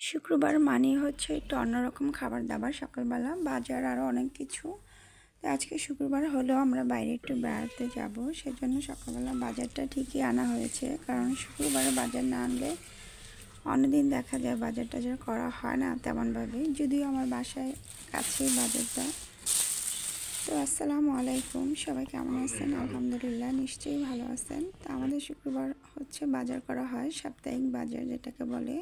শুক্রবার মানে হচ্ছে একটু অন্যরকম খাবার-দাবার, সকালবেলা বাজার আরও অনেক কিছু। তো আজকে শুক্রবার হলেও আমরা বাইরে একটু বেড়াতে যাব, সেজন্য সকালবেলা বাজারটা ঠিকই আনা হয়েছে। কারণ শুক্রবারে বাজার না আনলে অন্যদিন দেখা যায় বাজার-টাজার করা হয় না তেমনভাবে, যদিও আমার বাসায় কাছেই বাজারটা। তো আসসালামু আলাইকুম, সবাই কেমন আছেন? আলহামদুলিল্লাহ, নিশ্চয়ই ভালো আছেন। তো আমাদের শুক্রবার হচ্ছে বাজার করা হয়, সাপ্তাহিক বাজার যেটাকে বলে।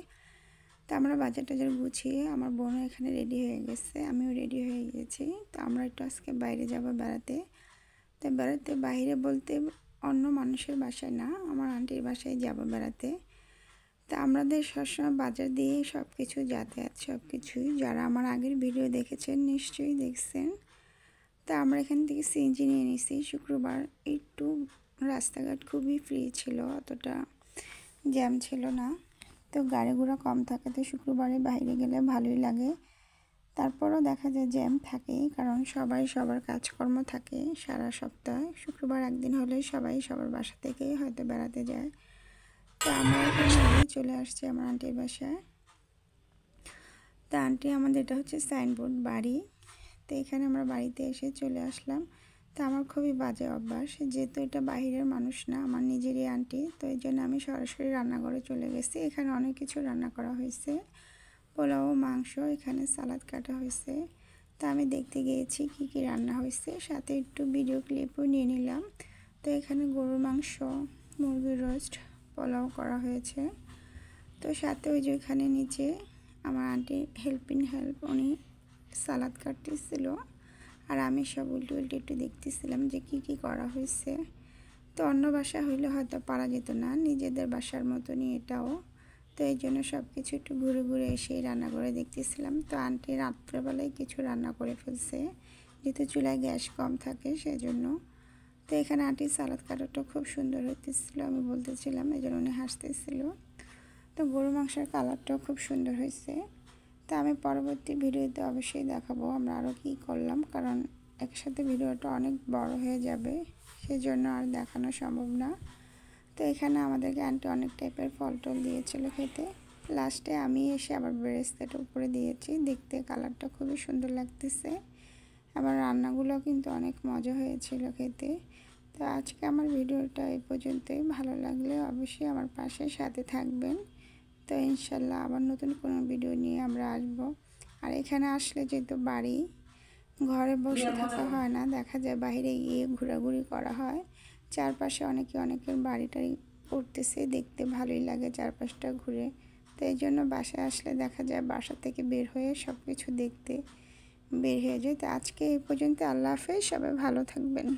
তো আমরা বাজার টাজার গুছিয়ে আমার বোনও এখানে রেডি হয়ে গেছে, আমিও রেডি হয়ে গেছি। তো আমরা একটু আজকে বাইরে যাব বেড়াতে। তো বেড়াতে বাইরে বলতে অন্য মানুষের বাসায় না, আমার আন্টির বাসায় যাব বেড়াতে। তা আমাদের সবসময় বাজার দিয়ে সব কিছু যাতায়াত সব কিছুই, যারা আমার আগের ভিডিও দেখেছেন নিশ্চয়ই দেখছেন। তা আমরা এখান থেকে সিএনজি নিয়ে নিছি। শুক্রবার একটু রাস্তাঘাট খুবই ফ্রি ছিল, অতটা জ্যাম ছিল না। তো গাড়ি ঘোড়া কম থাকে, তো শুক্রবারে বাইরে গেলে ভালোই লাগে। তারপরও দেখা যায় জ্যাম থাকেই, কারণ সবাই সবার কাজকর্ম থাকে সারা সপ্তাহে। শুক্রবার একদিন হলে সবাই সবার বাসা থেকে হয়তো বেড়াতে যায়। তো আমরা এখানে চলে আসছি আমার আন্টির বাসায়। তো আন্টি আমাদের এটা হচ্ছে সাইনবোর্ড বাড়ি। তো এখানে আমরা বাড়িতে এসে চলে আসলাম। তো আমার খুবই বাজে অভ্যাস, যেহেতু এটা বাইরের মানুষ না, আমার নিজেরই আন্টি, তো এই জন্য আমি সরাসরি রান্নাঘরে চলে গেছি। এখানে অনেক কিছু রান্না করা হয়েছে, পোলাও, মাংস, এখানে সালাদ কাটা হয়েছে। তা আমি দেখতে গিয়েছি কি কি রান্না হয়েছে, সাথে একটু ভিডিও ক্লিপও নিয়ে নিলাম। তো এখানে গরুর মাংস, মুরগির রোস্ট, পোলাও করা হয়েছে। তো সাথে ওই যে এখানে নিচে আমার আন্টি হেল্প উনি সালাদ কাটতেছিল, আর আমি সব উল্টে উল্টে একটু দেখতেছিলাম যে কি কি করা হয়েছে। তো অন্য বাসা হইলে হয়তো পারা যেত না, নিজেদের বাসার মতনই এটাও। তো এই জন্য সব কিছু একটু ঘুরে ঘুরে এসেই রান্না করে দেখতেছিলাম। তো আন্টি রাত্রেবেলায় কিছু রান্না করে ফেলছে, যেহেতু চুলায় গ্যাস কম থাকে সেজন্য। তো এখানে আন্টির সালাদ কাটাটা খুব সুন্দর হইতেছিল, আমি বলতেছিলাম, এই জন্য উনি হাসতেছিল। তো গরু মাংসের কালারটাও খুব সুন্দর হয়েছে। তা আমি পরবর্তী ভিডিওতে অবশ্যই দেখাবো আমরা আরও কী করলাম, কারণ একসাথে ভিডিওটা অনেক বড় হয়ে যাবে, সেজন্য আর দেখানো সম্ভব না। তো এখানে আমাদেরকে আন্টি অনেক টাইপের ফল টল দিয়েছিল খেতে। লাস্টে আমি এসে আবার বেরেস্তাটা উপরে দিয়েছি, দেখতে কালারটা খুবই সুন্দর লাগতেছে। আবার রান্নাগুলো কিন্তু অনেক মজা হয়েছিল খেতে। তো আজকে আমার ভিডিওটা এই পর্যন্তই, ভালো লাগলে অবশ্যই আমার পাশে সাথে থাকবেন। তো ইনশাল্লাহ আবার নতুন কোনো ভিডিও নিয়ে আমরা আসবো। আর এখানে আসলে যেহেতু বাড়ি, ঘরে বসে থাকা হয় না, দেখা যায় বাইরে গিয়ে ঘোরাঘুরি করা হয়। চারপাশে অনেকের বাড়িটাই করতেছে, দেখতে ভালোই লাগে চারপাশটা ঘুরে। তো এই জন্য বাসায় আসলে দেখা যায় বাসা থেকে বের হয়ে সব কিছু দেখতে বের হয়ে যায়। তো আজকে এই পর্যন্ত, আল্লাহ হাফেজ, সবাই ভালো থাকবেন।